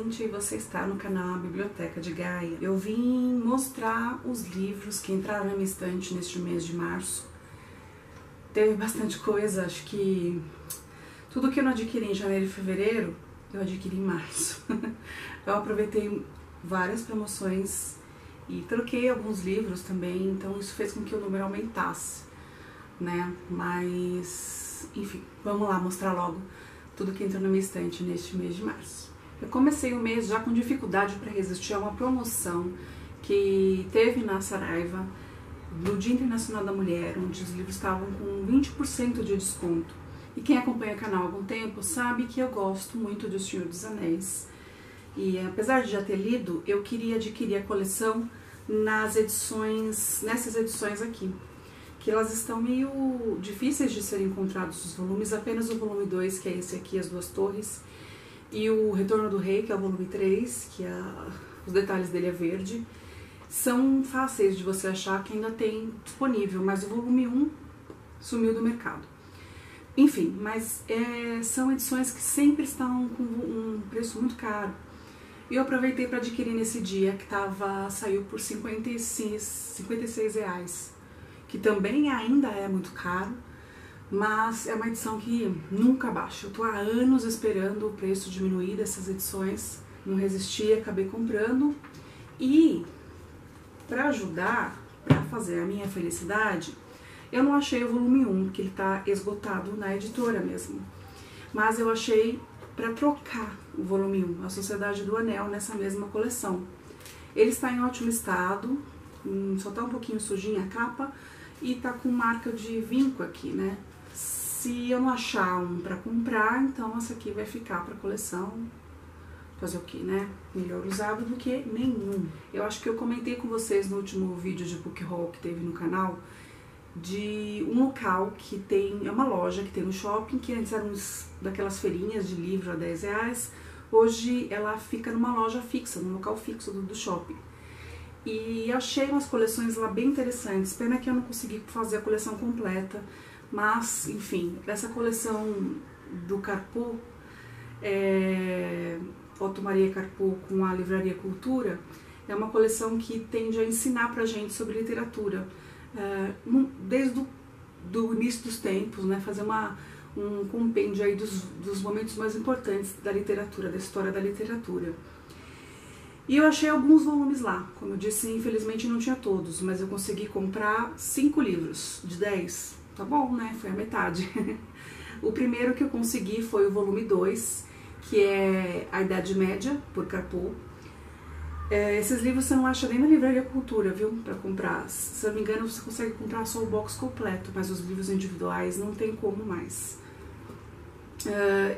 Cintia e você está no canal Biblioteca de Gaia. Eu vim mostrar os livros que entraram na minha estante neste mês de março. Teve bastante coisa, acho que tudo que eu não adquiri em janeiro e fevereiro, eu adquiri em março. Eu aproveitei várias promoções e troquei alguns livros também, então isso fez com que o número aumentasse, né? Mas, enfim, vamos lá mostrar logo tudo que entrou na minha estante neste mês de março. Eu comecei o mês já com dificuldade para resistir a uma promoção que teve na Saraiva no Dia Internacional da Mulher, onde os livros estavam com 20% de desconto. E quem acompanha o canal há algum tempo sabe que eu gosto muito de O Senhor dos Anéis. E apesar de já ter lido, eu queria adquirir a coleção nessas edições aqui, que elas estão meio difíceis de serem encontrados os volumes, apenas o volume 2, que é esse aqui, As Duas Torres, e o Retorno do Rei, que é o volume 3, que os detalhes dele é verde, são fáceis de você achar, que ainda tem disponível, mas o volume 1 sumiu do mercado. Enfim, mas são edições que sempre estão com um preço muito caro. E eu aproveitei para adquirir nesse dia, que saiu por R$56, que também ainda é muito caro, mas é uma edição que nunca baixa. Eu tô há anos esperando o preço diminuir dessas edições, não resisti, acabei comprando. E para ajudar, para fazer a minha felicidade, eu não achei o volume 1, porque ele tá esgotado na editora mesmo, mas eu achei para trocar o volume 1, A Sociedade do Anel, nessa mesma coleção. Ele está em ótimo estado, só tá um pouquinho sujinha a capa e tá com marca de vinco aqui, né? Se eu não achar um para comprar, então essa aqui vai ficar para coleção. Fazer o que, né? Melhor usado do que nenhum. Eu acho que eu comentei com vocês no último vídeo de book haul que teve no canal, de um local que é uma loja que tem no shopping, que antes eram daquelas feirinhas de livro a R$10, hoje ela fica numa loja fixa, num local fixo do shopping. E achei umas coleções lá bem interessantes, pena que eu não consegui fazer a coleção completa, mas, enfim, essa coleção do Carpo, Otto Maria Carpo com a Livraria Cultura, é uma coleção que tende a ensinar pra gente sobre literatura, desde o início dos tempos, né, fazer um compêndio aí dos momentos mais importantes da literatura, da história da literatura. E eu achei alguns volumes lá, como eu disse, infelizmente não tinha todos, mas eu consegui comprar 5 livros de 10, tá bom, né, foi a metade. O primeiro que eu consegui foi o volume 2, que é A Idade Média, por Carpo. Esses livros você não acha nem na Livraria Cultura, viu, pra comprar. Se eu não me engano, você consegue comprar só o box completo, mas os livros individuais não tem como mais.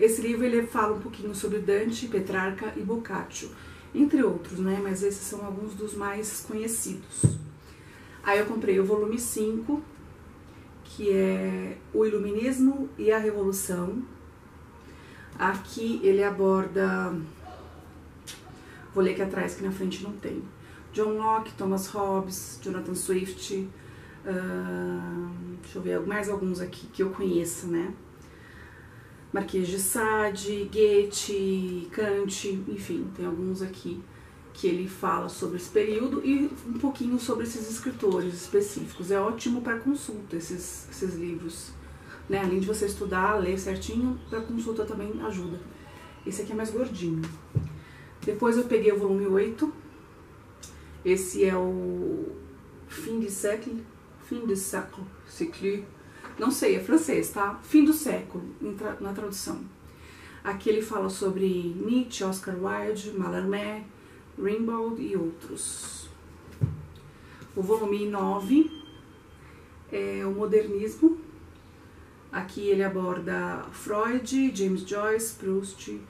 Esse livro ele fala um pouquinho sobre Dante, Petrarca e Boccaccio, entre outros, né, mas esses são alguns dos mais conhecidos. Aí eu comprei o volume 5, que é O Iluminismo e a Revolução. Aqui ele aborda... Vou ler aqui atrás, que na frente não tem. John Locke, Thomas Hobbes, Jonathan Swift, deixa eu ver, mais alguns aqui que eu conheço, né? Marquês de Sade, Goethe, Kant, enfim, tem alguns aqui que ele fala sobre esse período e um pouquinho sobre esses escritores específicos. É ótimo para consulta esses livros, né? Além de você estudar, ler certinho, para consulta também ajuda. Esse aqui é mais gordinho. Depois eu peguei o volume 8, esse é o Fin du siècle, não sei, é francês, tá? Fim do século, na tradução. Aqui ele fala sobre Nietzsche, Oscar Wilde, Mallarmé, Rimbaud e outros. O volume 9 é o Modernismo. Aqui ele aborda Freud, James Joyce, Proust,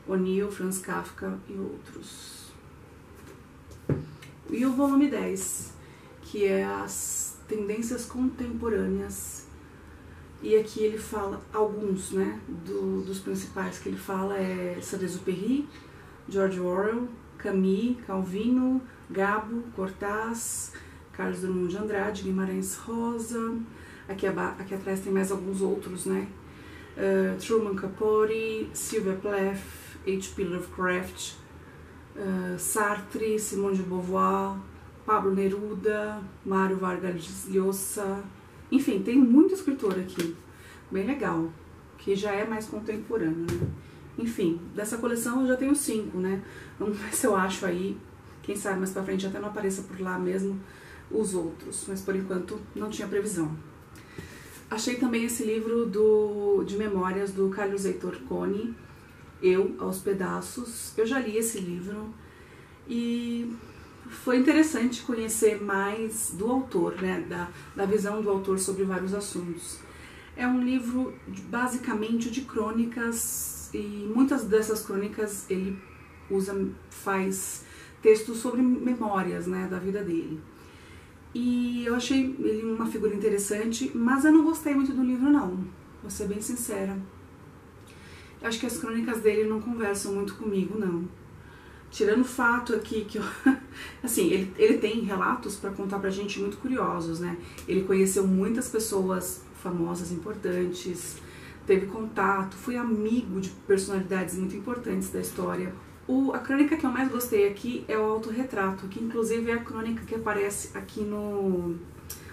O'Neill, Franz Kafka e outros. E o volume 10, que é as tendências contemporâneas. E aqui ele fala alguns, né, dos principais que ele fala Saint-Exupéry, George Orwell, Camus, Calvino, Gabo, Cortázar, Carlos Drummond de Andrade, Guimarães Rosa. Aqui atrás tem mais alguns outros, né? Truman Capote, Sylvia Plath, H.P. Lovecraft, Sartre, Simone de Beauvoir, Pablo Neruda, Mário Vargas Llosa, enfim, tem muito escritor aqui, bem legal, que já é mais contemporâneo, né? Enfim, dessa coleção eu já tenho 5, né? Vamos ver se eu acho aí, quem sabe mais pra frente até não apareça por lá mesmo os outros, mas por enquanto não tinha previsão. Achei também esse livro de memórias do Carlos Heitor Coni, Eu, aos Pedaços. Eu já li esse livro e foi interessante conhecer mais do autor, né, da visão do autor sobre vários assuntos. É um livro basicamente de crônicas e muitas dessas crônicas ele faz textos sobre memórias, né, da vida dele. E eu achei ele uma figura interessante, mas eu não gostei muito do livro não, vou ser bem sincera. Eu acho que as crônicas dele não conversam muito comigo, não. Tirando o fato aqui que eu... assim, ele tem relatos para contar pra gente muito curiosos, né? Ele conheceu muitas pessoas famosas, importantes, teve contato, foi amigo de personalidades muito importantes da história. A crônica que eu mais gostei aqui é o autorretrato, que inclusive é a crônica que aparece aqui no...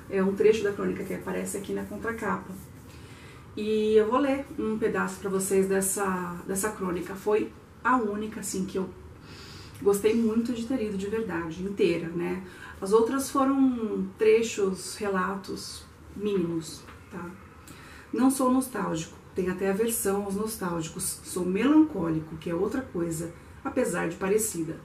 é um trecho da crônica que aparece aqui na contracapa. E eu vou ler um pedaço para vocês dessa crônica. Foi a única, assim, que eu gostei muito de ter lido de verdade, inteira, né? As outras foram trechos, relatos mínimos, tá? Não sou nostálgico, tenho até aversão aos nostálgicos. Sou melancólico, que é outra coisa, apesar de parecida.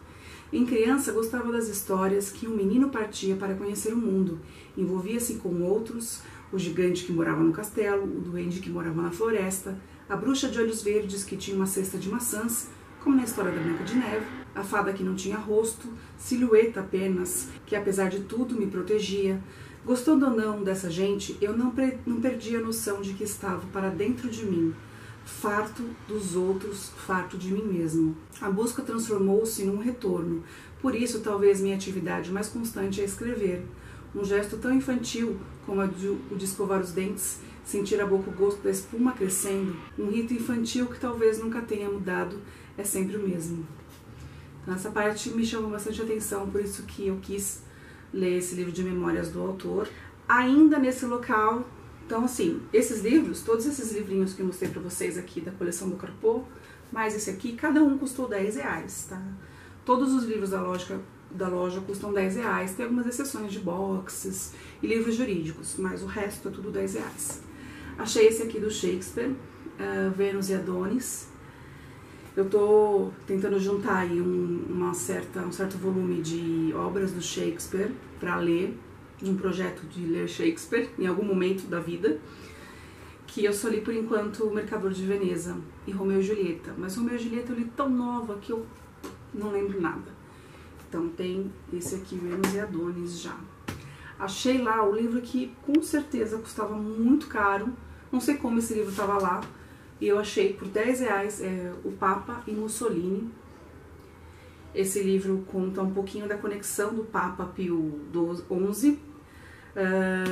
Em criança, gostava das histórias que um menino partia para conhecer o mundo, envolvia-se com outros, o gigante que morava no castelo, o duende que morava na floresta, a bruxa de olhos verdes que tinha uma cesta de maçãs, como na história da Branca de Neve, a fada que não tinha rosto, silhueta apenas, que apesar de tudo me protegia. Gostando ou não dessa gente, eu não perdi a noção de que estava para dentro de mim, farto dos outros, farto de mim mesmo. A busca transformou-se num retorno, por isso talvez minha atividade mais constante é escrever. Um gesto tão infantil como o de escovar os dentes, sentir a boca o gosto da espuma crescendo, um rito infantil que talvez nunca tenha mudado, é sempre o mesmo. Então essa parte me chamou bastante atenção, por isso que eu quis ler esse livro de memórias do autor. Ainda nesse local, então assim, esses livros, todos esses livrinhos que eu mostrei pra vocês aqui da coleção do Carpo, mais esse aqui, cada um custou R$10, tá? Todos os livros da loja custam R$10, tem algumas exceções de boxes e livros jurídicos, mas o resto é tudo R$10. Achei esse aqui do Shakespeare, Vênus e Adonis. Eu tô tentando juntar aí um certo volume de obras do Shakespeare para ler, um projeto de ler Shakespeare em algum momento da vida, que eu só li por enquanto O Mercador de Veneza e Romeu e Julieta, mas Romeu e Julieta eu li tão nova que eu não lembro nada. Então tem esse aqui, Vênus e Adonis, já. Achei lá o livro que com certeza custava muito caro, não sei como esse livro estava lá, e eu achei por R$10, O Papa e Mussolini. Esse livro conta um pouquinho da conexão do Papa Pio XI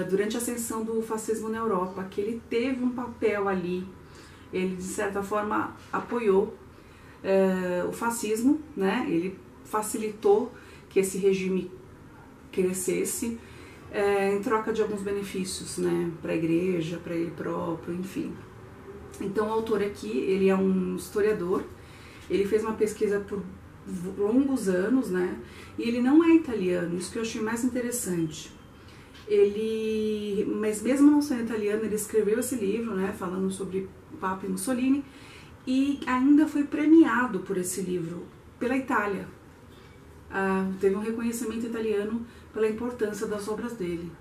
durante a ascensão do fascismo na Europa, que ele teve um papel ali, ele de certa forma apoiou o fascismo, né? Ele facilitou que esse regime crescesse em troca de alguns benefícios, né, para a igreja, para ele próprio, enfim. Então o autor aqui, ele é um historiador, ele fez uma pesquisa por longos anos, né, e ele não é italiano, isso que eu achei mais interessante. Mas mesmo não sendo italiano, ele escreveu esse livro, né, falando sobre Papa e Mussolini, e ainda foi premiado por esse livro pela Itália. Teve um reconhecimento italiano pela importância das obras dele.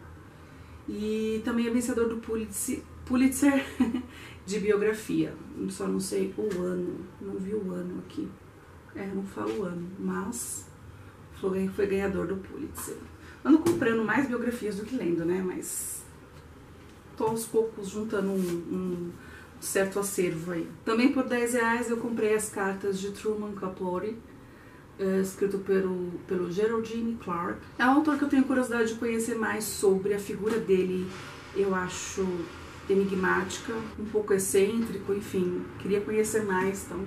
E também é vencedor do Pulitzer de biografia. Só não sei o ano, não vi o ano aqui. Não falo o ano, mas foi ganhador do Pulitzer. Ando comprando mais biografias do que lendo, né? Mas tô aos poucos juntando um certo acervo aí. Também por R$10 eu comprei as cartas de Truman Capote, escrito pelo Geraldine Clark. É um autor que eu tenho curiosidade de conhecer mais sobre. A figura dele eu acho enigmática, um pouco excêntrico, enfim, queria conhecer mais, então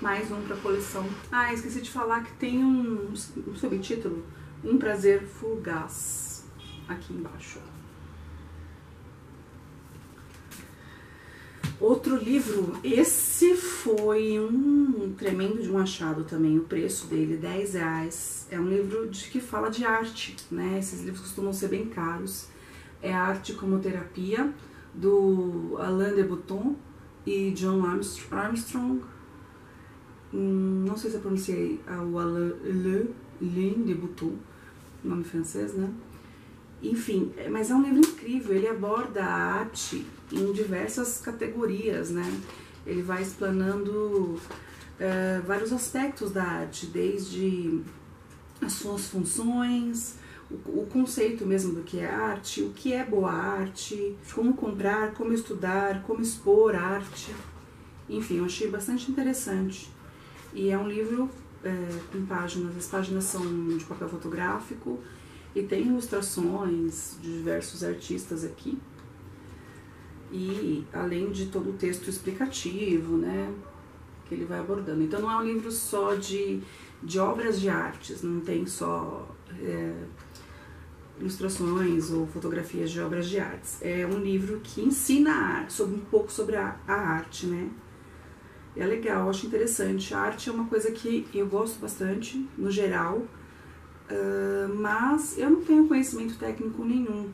mais um para coleção. Ah, esqueci de falar que tem um subtítulo, Um Prazer Fugaz, aqui embaixo. Outro livro, esse foi um tremendo de um achado também, o preço dele, R$10. É um livro que fala de arte, né? Esses livros costumam ser bem caros. É Arte como Terapia, do Alain de Botton e John Armstrong. Não sei se eu pronunciei o Alain de Botton, nome francês, né? Enfim, mas é um livro incrível, ele aborda a arte em diversas categorias, né? Ele vai explanando vários aspectos da arte, desde as suas funções, o conceito mesmo do que é arte, o que é boa arte, como comprar, como estudar, como expor arte. Enfim, eu achei bastante interessante. E é um livro com páginas, as páginas são de papel fotográfico, e tem ilustrações de diversos artistas aqui. E além de todo o texto explicativo, né, que ele vai abordando. Então não é um livro só de obras de artes, não tem só ilustrações ou fotografias de obras de artes. É um livro que ensina um pouco sobre a arte, né. É legal, eu acho interessante. A arte é uma coisa que eu gosto bastante, no geral, mas eu não tenho conhecimento técnico nenhum.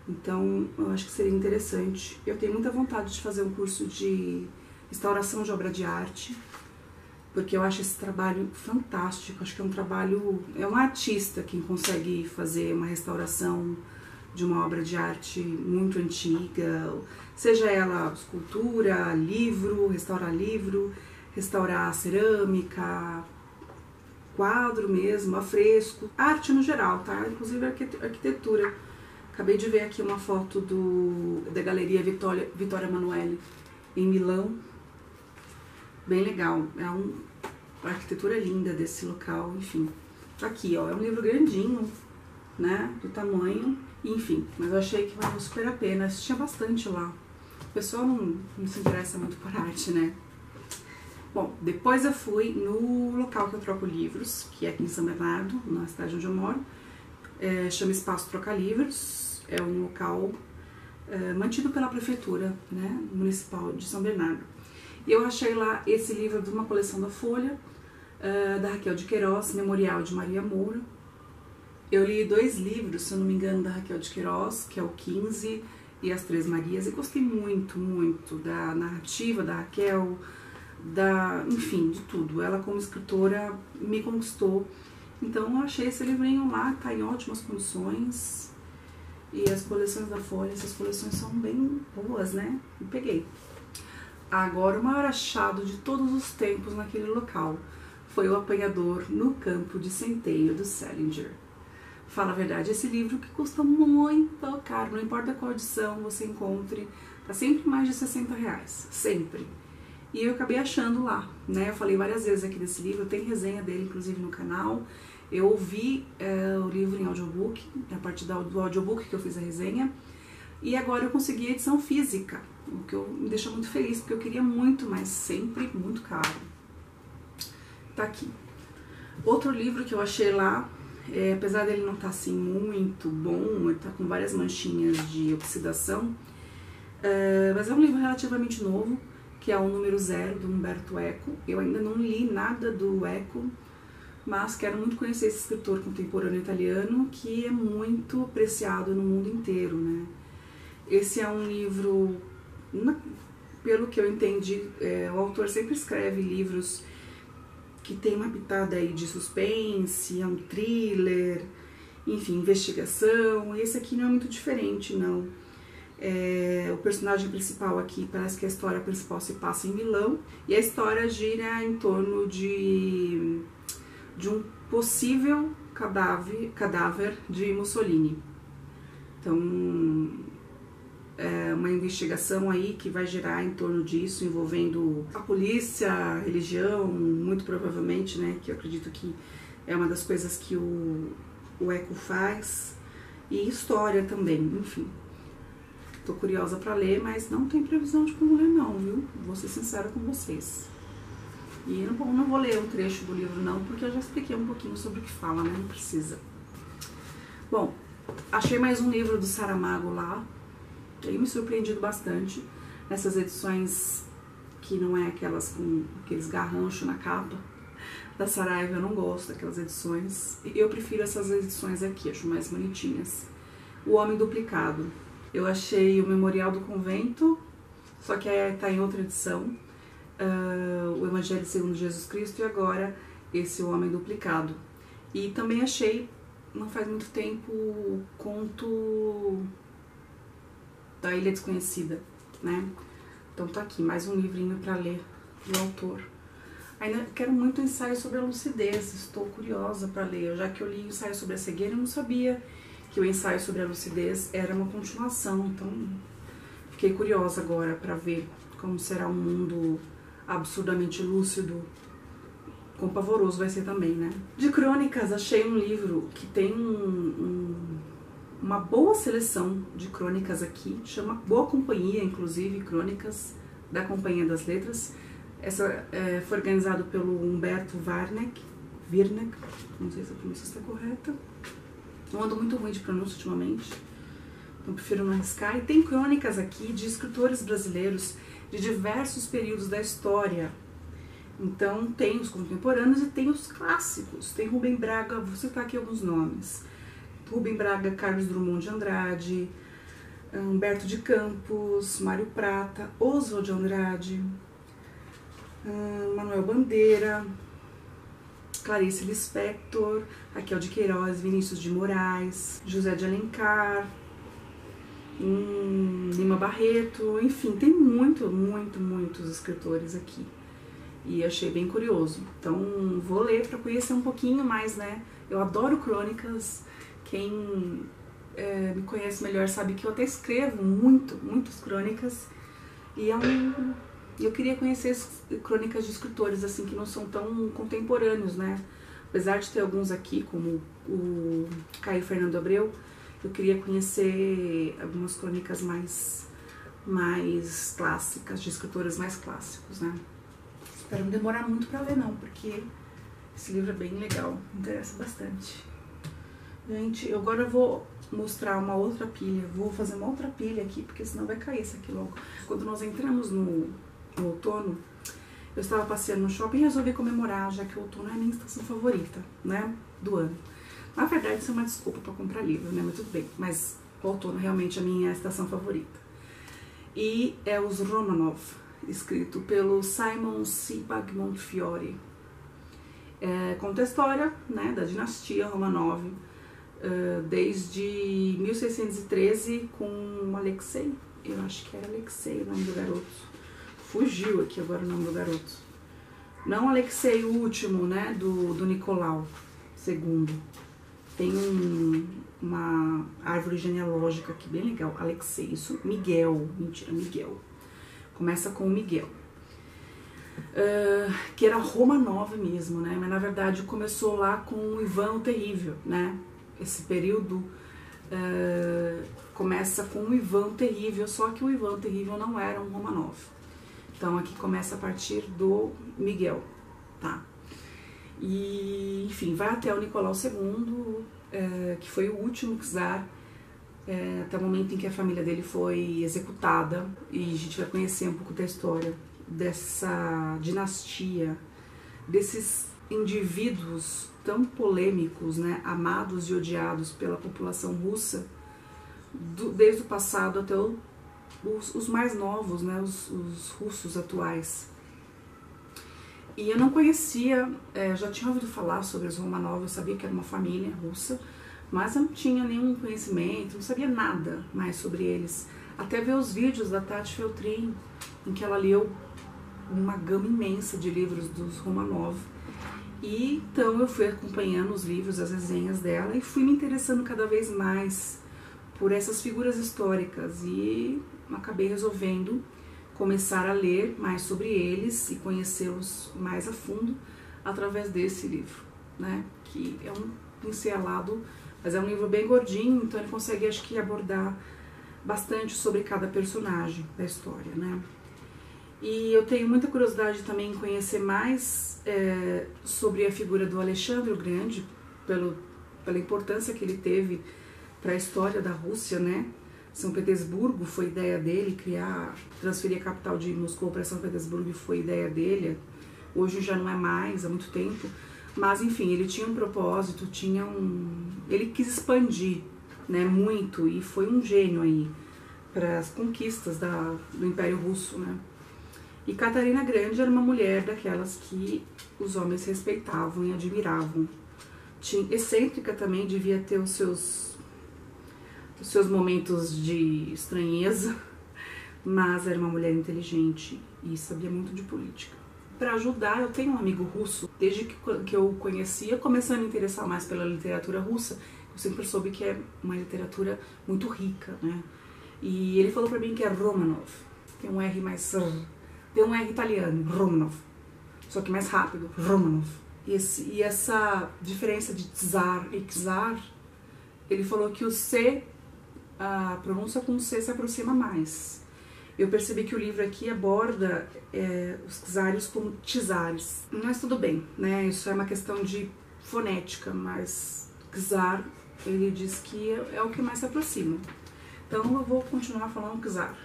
Então, eu acho que seria interessante. Eu tenho muita vontade de fazer um curso de restauração de obra de arte, porque eu acho esse trabalho fantástico. Acho que é um trabalho... É um artista quem consegue fazer uma restauração de uma obra de arte muito antiga, seja ela escultura, livro, restaurar cerâmica, quadro mesmo, afresco, arte no geral, tá? Inclusive arquitetura. Acabei de ver aqui uma foto da Galeria Vittorio Emanuele, em Milão. Bem legal, é uma arquitetura linda desse local, enfim. Aqui, ó, é um livro grandinho, né, do tamanho, enfim, mas eu achei que valeu super a pena, assistia bastante lá. O pessoal não se interessa muito por arte, né? Bom, depois eu fui no local que eu troco livros, que é aqui em São Bernardo, na cidade onde eu moro. Chama Espaço Troca Livros, é um local mantido pela prefeitura, né, municipal de São Bernardo. E eu achei lá esse livro de uma coleção da Folha, da Raquel de Queiroz, Memorial de Maria Moura. Eu li 2 livros, se eu não me engano, da Raquel de Queiroz, que é o 15 e as Três Marias, e gostei muito, muito da narrativa da Raquel, enfim, de tudo. Ela como escritora me conquistou. Então eu achei esse livrinho lá, tá em ótimas condições. E as coleções da Folha, essas coleções são bem boas, né? E peguei. Agora, o maior achado de todos os tempos naquele local foi O Apanhador no Campo de Centeio, do Salinger. Fala a verdade, esse livro que custa muito caro, não importa qual edição você encontre, tá sempre mais de R$60, sempre. E eu acabei achando lá, né? Eu falei várias vezes aqui desse livro, tem resenha dele inclusive no canal. Eu ouvi o livro em audiobook, a partir do audiobook que eu fiz a resenha. E agora eu consegui a edição física, o que me deixa muito feliz, porque eu queria muito, mas sempre muito caro. Tá aqui. Outro livro que eu achei lá, apesar dele não estar assim muito bom, ele tá com várias manchinhas de oxidação, mas é um livro relativamente novo, que é o Número 0, do Umberto Eco. Eu ainda não li nada do Eco, mas quero muito conhecer esse escritor contemporâneo italiano, que é muito apreciado no mundo inteiro, né? Esse é um livro, pelo que eu entendi, o autor sempre escreve livros que tem uma pitada aí de suspense, é um thriller, enfim, investigação. E esse aqui não é muito diferente, não. O personagem principal aqui, parece que a história principal se passa em Milão, e a história gira em torno de um possível cadáver de Mussolini. Então, é uma investigação aí que vai girar em torno disso, envolvendo a polícia, a religião, muito provavelmente, né, que eu acredito que é uma das coisas que o Eco faz, e história também, enfim. Tô curiosa para ler, mas não tem previsão de como ler não, viu? Vou ser sincera com vocês. E não vou ler um trecho do livro não, porque eu já expliquei um pouquinho sobre o que fala, né? Não precisa. Bom, achei mais um livro do Saramago lá. Tenho me surpreendido bastante nessas edições que não é aquelas com aqueles garranchos na capa. Da Saraiva eu não gosto daquelas edições. Eu prefiro essas edições aqui, acho mais bonitinhas. O Homem Duplicado. Eu achei o Memorial do Convento, só que tá em outra edição. O Evangelho segundo Jesus Cristo e agora esse O Homem Duplicado. E também achei, não faz muito tempo, o conto da Ilha Desconhecida, né? Então tá aqui, mais um livrinho para ler do autor. Ainda quero muito ensaio sobre a lucidez, estou curiosa para ler. Já que eu li o ensaio sobre a cegueira, eu não sabia que o ensaio sobre a lucidez era uma continuação. Então fiquei curiosa agora para ver como será um mundo absurdamente lúcido. Quão pavoroso vai ser também, né? De crônicas, achei um livro que tem uma boa seleção de crônicas aqui, chama Boa Companhia, inclusive, Crônicas da Companhia das Letras. Essa foi organizado pelo Humberto Virnek, não sei se a pronúncia está correta. Eu ando muito ruim de pronúncia ultimamente, então prefiro não arriscar. E tem crônicas aqui de escritores brasileiros de diversos períodos da história. Então tem os contemporâneos e tem os clássicos. Tem Rubem Braga, vou citar aqui alguns nomes. Rubem Braga, Carlos Drummond de Andrade, Humberto de Campos, Mário Prata, Oswald de Andrade, Manuel Bandeira, Clarice Lispector, Raquel de Queiroz, Vinícius de Moraes, José de Alencar, Lima Barreto, enfim, tem muitos escritores aqui. E achei bem curioso. Então vou ler para conhecer um pouquinho mais, né? Eu adoro crônicas. Quem me conhece melhor sabe que eu até escrevo muitas crônicas. E eu queria conhecer crônicas de escritores assim que não são tão contemporâneos, né? Apesar de ter alguns aqui, como o Caio Fernando Abreu, eu queria conhecer algumas crônicas mais clássicas, de escritores mais clássicos, né? Espero não demorar muito para ler não, porque esse livro é bem legal, me interessa bastante. Gente, agora eu vou mostrar uma outra pilha, vou fazer uma outra pilha aqui, porque senão vai cair essa aqui logo. Quando nós entramos no outono, eu estava passeando no shopping e resolvi comemorar, já que o outono é a minha estação favorita, né, do ano. Na verdade, isso é uma desculpa para comprar livro, né, mas tudo bem. Mas o outono realmente é a minha estação favorita. E é os Romanov, escrito pelo Simon Sebag Montefiore. Conta a história, né, da dinastia Romanov, desde 1613 com Alexei, eu acho que era Alexei o nome do garoto. Fugiu aqui agora o nome do garoto. Não Alexei o último, né, do Nicolau II. Tem uma árvore genealógica aqui bem legal. Alexei, isso, Miguel, mentira, Miguel. Começa com o Miguel. Que era Romanov mesmo, né, mas na verdade começou lá com o Ivan o Terrível, né. Esse período começa com o Ivan o Terrível, só que o Ivan o Terrível não era um Romanov. Então aqui começa a partir do Miguel, tá? E, enfim, vai até o Nicolau II, que foi o último czar, até o momento em que a família dele foi executada. E a gente vai conhecer um pouco da história dessa dinastia, desses indivíduos tão polêmicos, né, amados e odiados pela população russa, desde o passado até os mais novos, né, os russos atuais. E eu não conhecia, já tinha ouvido falar sobre os Romanov, eu sabia que era uma família russa, mas eu não tinha nenhum conhecimento, não sabia nada mais sobre eles. Até ver os vídeos da Tati Feltrin, em que ela leu uma gama imensa de livros dos Romanov. E então eu fui acompanhando os livros, as resenhas dela, e fui me interessando cada vez mais por essas figuras históricas. E acabei resolvendo começar a ler mais sobre eles e conhecê-los mais a fundo através desse livro, né? Que é um pincelado, mas é um livro bem gordinho, então ele consegue, acho que, abordar bastante sobre cada personagem da história, né? E eu tenho muita curiosidade também em conhecer mais sobre a figura do Alexandre o Grande, pela importância que ele teve para a história da Rússia, né? São Petersburgo foi ideia dele, transferir a capital de Moscou para São Petersburgo foi ideia dele. Hoje já não é mais, há muito tempo. Mas, enfim, ele tinha um propósito, ele quis expandir, né, muito, e foi um gênio aí para as conquistas do Império Russo, né? E Catarina Grande era uma mulher daquelas que os homens respeitavam e admiravam. Excêntrica também, devia ter os seus momentos de estranheza, mas era uma mulher inteligente e sabia muito de política. Para ajudar, eu tenho um amigo russo, desde que eu conhecia, começando a me interessar mais pela literatura russa, eu sempre soube que é uma literatura muito rica, né? E ele falou para mim que é Romanov, tem um R mais... tem um R italiano, Romanov, só que mais rápido, Romanov. E essa diferença de czar e czar, ele falou que o C, a pronúncia com C se aproxima mais. Eu percebi que o livro aqui aborda os czares como tzares. Mas tudo bem, né? Isso é uma questão de fonética, mas czar, ele diz que é o que mais se aproxima. Então eu vou continuar falando czar.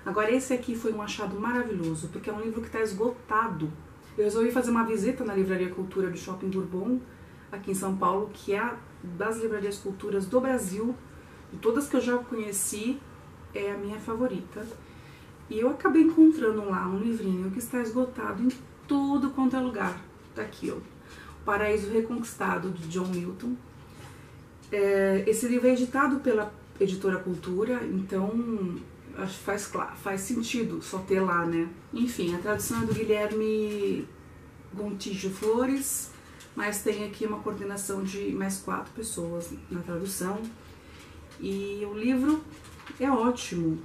Agora esse aqui foi um achado maravilhoso, porque é um livro que está esgotado. Eu resolvi fazer uma visita na Livraria Cultura do Shopping Bourbon, aqui em São Paulo, que é a das livrarias culturas do Brasil, de todas que eu já conheci, é a minha favorita. E eu acabei encontrando lá um livrinho que está esgotado em tudo quanto é lugar. Tá aqui, ó. O Paraíso Reconquistado, de John Milton. Esse livro é editado pela Editora Cultura, então acho que faz sentido só ter lá, né? Enfim, a tradução é do Guilherme Gontijo Flores, mas tem aqui uma coordenação de mais 4 pessoas na tradução. E o livro é ótimo.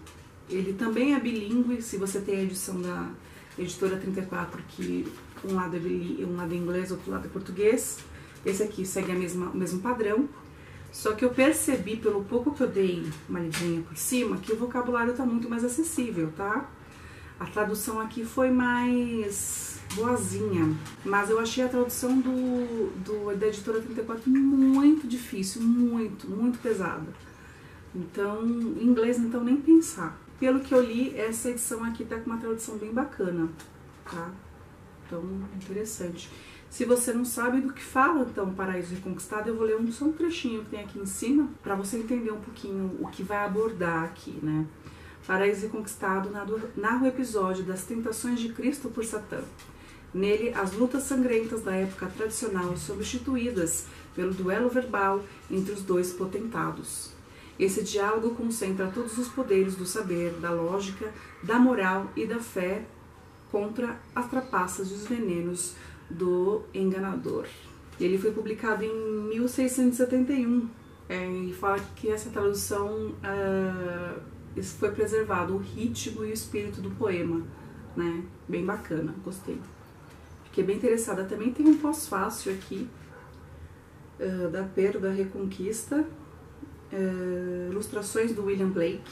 Ele também é bilíngue, se você tem a edição da Editora 34, que um lado é inglês, outro lado é português. Esse aqui segue o mesmo padrão. Só que eu percebi, pelo pouco que eu dei uma lidinha por cima, que o vocabulário está muito mais acessível, tá? A tradução aqui foi mais boazinha, mas eu achei a tradução da Editora 34 muito difícil, muito pesada. Então, em inglês, então, nem pensar. Pelo que eu li, essa edição aqui tá com uma tradução bem bacana, tá? Então, interessante. Se você não sabe do que fala, então, Paraíso Reconquistado, eu vou ler só um trechinho que tem aqui em cima, para você entender um pouquinho o que vai abordar aqui, né? Paraíso Reconquistado narra o episódio das tentações de Cristo por Satã. Nele, as lutas sangrentas da época tradicional substituídas pelo duelo verbal entre os dois potentados. Esse diálogo concentra todos os poderes do saber, da lógica, da moral e da fé contra as trapaças e os venenos do enganador. Ele foi publicado em 1671 e fala que essa tradução foi preservado o ritmo e o espírito do poema, né? Bem bacana, gostei. Fiquei bem interessada. Também tem um pós-fácil aqui da Perda Reconquista, ilustrações do William Blake.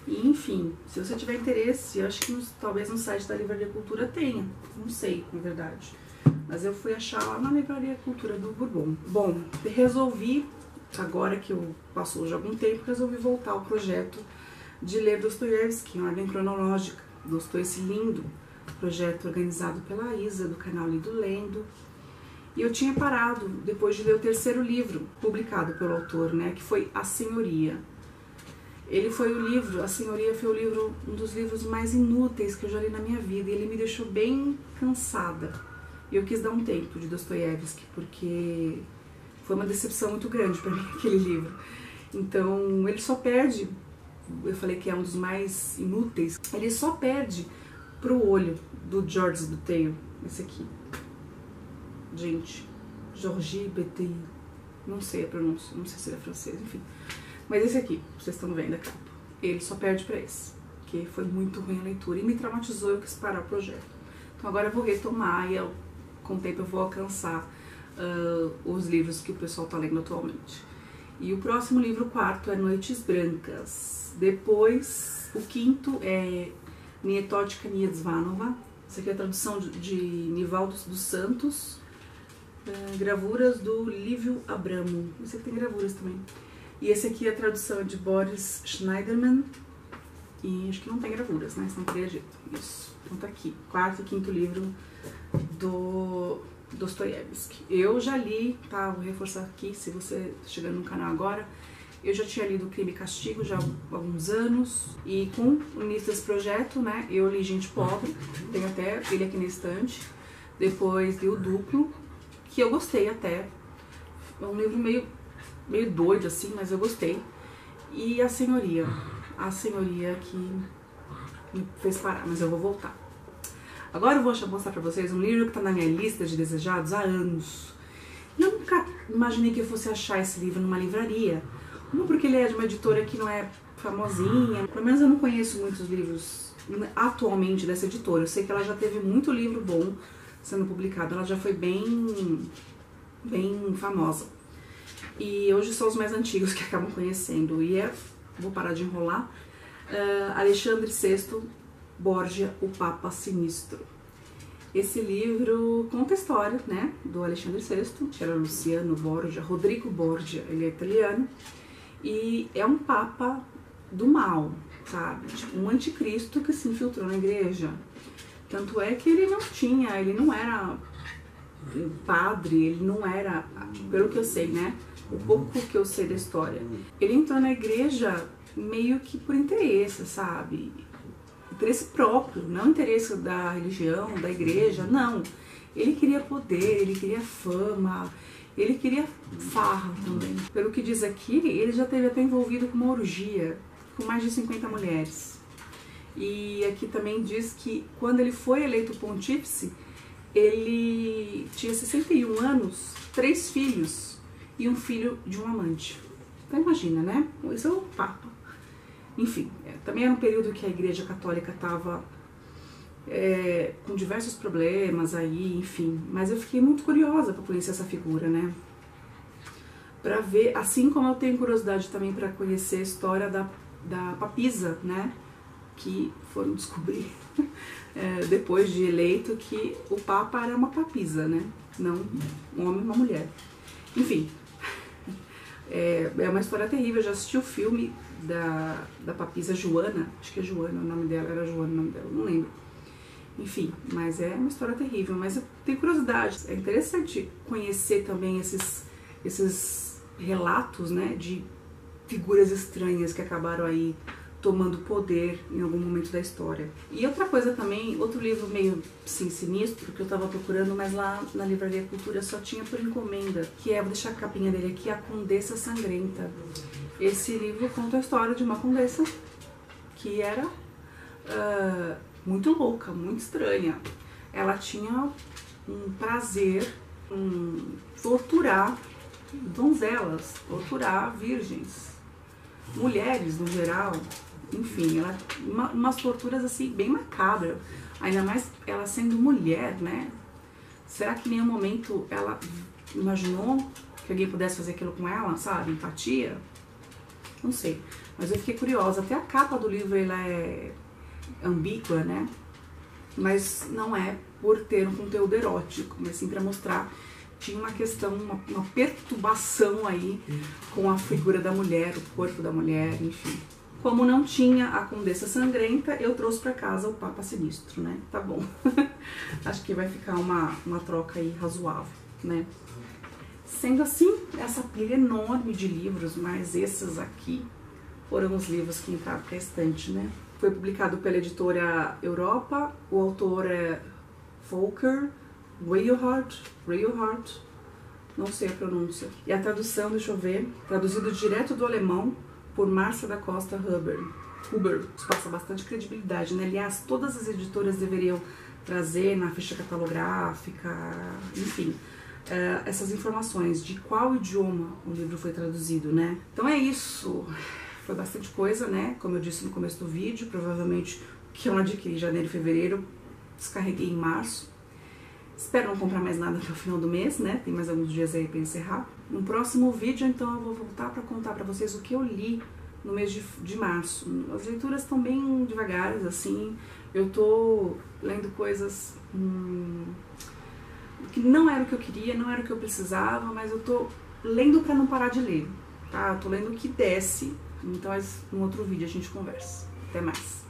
E, enfim, se você tiver interesse, eu acho que talvez no site da Livraria Cultura tenha, não sei, na verdade. Mas eu fui achar lá na Livraria Cultura do Bourbon. Bom, resolvi, agora que passou já algum tempo, resolvi voltar ao projeto de ler Dostoiévski em ordem cronológica. Gostou esse lindo projeto organizado pela Isa, do canal Lido Lendo. E eu tinha parado depois de ler o 3º livro publicado pelo autor, né, que foi A Senhoria. A Senhoria foi um dos livros mais inúteis que eu já li na minha vida, e ele me deixou bem cansada. E eu quis dar um tempo de Dostoiévski, porque foi uma decepção muito grande para mim aquele livro. Então, ele só perde, eu falei que é um dos mais inúteis, ele só perde pro Olho, do Georges Bataille, esse aqui. Gente, Georges Bataille, não sei a pronúncia, não sei se ele é francês, enfim. Mas esse aqui, vocês estão vendo a capa, ele só perde pra esse, que foi muito ruim a leitura e me traumatizou, eu quis parar o projeto. Então agora eu vou retomar e com o tempo eu vou alcançar os livros que o pessoal tá lendo atualmente. E o próximo livro, o quarto, é Noites Brancas. Depois, o quinto é Nietochka Niedzvanova. Essa aqui é a tradução de Nivaldo dos Santos. Gravuras do Lívio Abramo. Esse aqui tem gravuras também. E esse aqui é a tradução de Boris Schneiderman. E acho que não tem gravuras, né? Senão teria jeito. Isso. Então tá aqui. Quarto e quinto livro do Dostoiévski. Eu já li, tá? Vou reforçar aqui, se você tá chegando no canal agora. Eu já tinha lido Crime e Castigo já há alguns anos. E com o início desse projeto, né? Eu li Gente Pobre. Tenho até ele aqui na estante. Depois li O Duplo, que eu gostei até. É um livro meio doido assim, mas eu gostei. E A Senhoria que me fez parar, mas eu vou voltar. Agora eu vou mostrar pra vocês um livro que tá na minha lista de desejados há anos. Eu nunca imaginei que eu fosse achar esse livro numa livraria. Não porque ele é de uma editora que não é famosinha, pelo menos eu não conheço muitos livros atualmente dessa editora. Eu sei que ela já teve muito livro bom sendo publicado, ela já foi bem famosa. E hoje são os mais antigos que acabam conhecendo. E vou parar de enrolar. Alexandre VI Borgia, o Papa Sinistro. Esse livro conta a história, né, do Alexandre VI, que era Luciano Borgia, Rodrigo Borgia, ele é italiano. E é um papa do mal, sabe? Tipo, um anticristo que se infiltrou na igreja. Tanto é que ele não era padre, ele não era, pelo que eu sei, né? O pouco que eu sei da história. Ele entrou na igreja meio que por interesse, sabe? Interesse próprio, não interesse da religião, da igreja, não. Ele queria poder, ele queria fama, ele queria farra também. Pelo que diz aqui, ele já esteve até envolvido com uma orgia, com mais de 50 mulheres. E aqui também diz que quando ele foi eleito pontífice, ele tinha 61 anos, 3 filhos e um filho de um amante. Então imagina, né? Esse é o Papa. Enfim, também era um período que a Igreja Católica estava com diversos problemas aí, enfim. Mas eu fiquei muito curiosa para conhecer essa figura, né? Para ver, assim como eu tenho curiosidade também para conhecer a história da papisa, né? Que foram descobrir depois de eleito que o Papa era uma papisa, né? Não um homem e uma mulher. Enfim, é uma história terrível. Eu já assisti o filme da papisa Joana, acho que é Joana o nome dela, era Joana o nome dela, não lembro. Enfim, mas é uma história terrível, mas eu tenho curiosidade. É interessante conhecer também esses relatos, né, de figuras estranhas que acabaram aí tomando poder em algum momento da história. E outra coisa também, outro livro meio assim, sinistro, que eu tava procurando, mas lá na Livraria Cultura só tinha por encomenda, que vou deixar a capinha dele aqui, A Condessa Sangrenta. Esse livro conta a história de uma condessa que era muito louca, muito estranha. Ela tinha um prazer em torturar donzelas, torturar virgens, mulheres no geral. Enfim, umas torturas assim bem macabras. Ainda mais ela sendo mulher, né? Será que em nenhum momento ela imaginou que alguém pudesse fazer aquilo com ela, sabe? Empatia? Não sei. Mas eu fiquei curiosa. Até a capa do livro ela é ambígua, né? Mas não é por ter um conteúdo erótico, mas sim para mostrar tinha uma questão, uma perturbação aí com a figura da mulher, o corpo da mulher, enfim. Como não tinha a Condessa Sangrenta, eu trouxe para casa o Papa Sinistro, né? Tá bom. Acho que vai ficar uma troca aí razoável, né? Sendo assim, essa pilha enorme de livros, mas esses aqui foram os livros que entraram para a estante, né? Foi publicado pela editora Europa, o autor é Volker Reinhardt, não sei a pronúncia. E a tradução, deixa eu ver, traduzido direto do alemão por Márcia da Costa Huber. Isso passa bastante credibilidade, né? Aliás, todas as editoras deveriam trazer na ficha catalográfica, enfim, essas informações de qual idioma o livro foi traduzido, né? Então é isso. Foi bastante coisa, né? Como eu disse no começo do vídeo, provavelmente o que eu adquiri em janeiro e fevereiro, descarreguei em março. Espero não comprar mais nada até o final do mês, né? Tem mais alguns dias aí pra encerrar. No próximo vídeo, então, eu vou voltar pra contar pra vocês o que eu li no mês de março. As leituras estão bem devagares, assim. Eu tô lendo coisas que não era o que eu queria, não era o que eu precisava, mas eu tô lendo pra não parar de ler, tá? Eu tô lendo o que desce. Então, num outro vídeo a gente conversa. Até mais.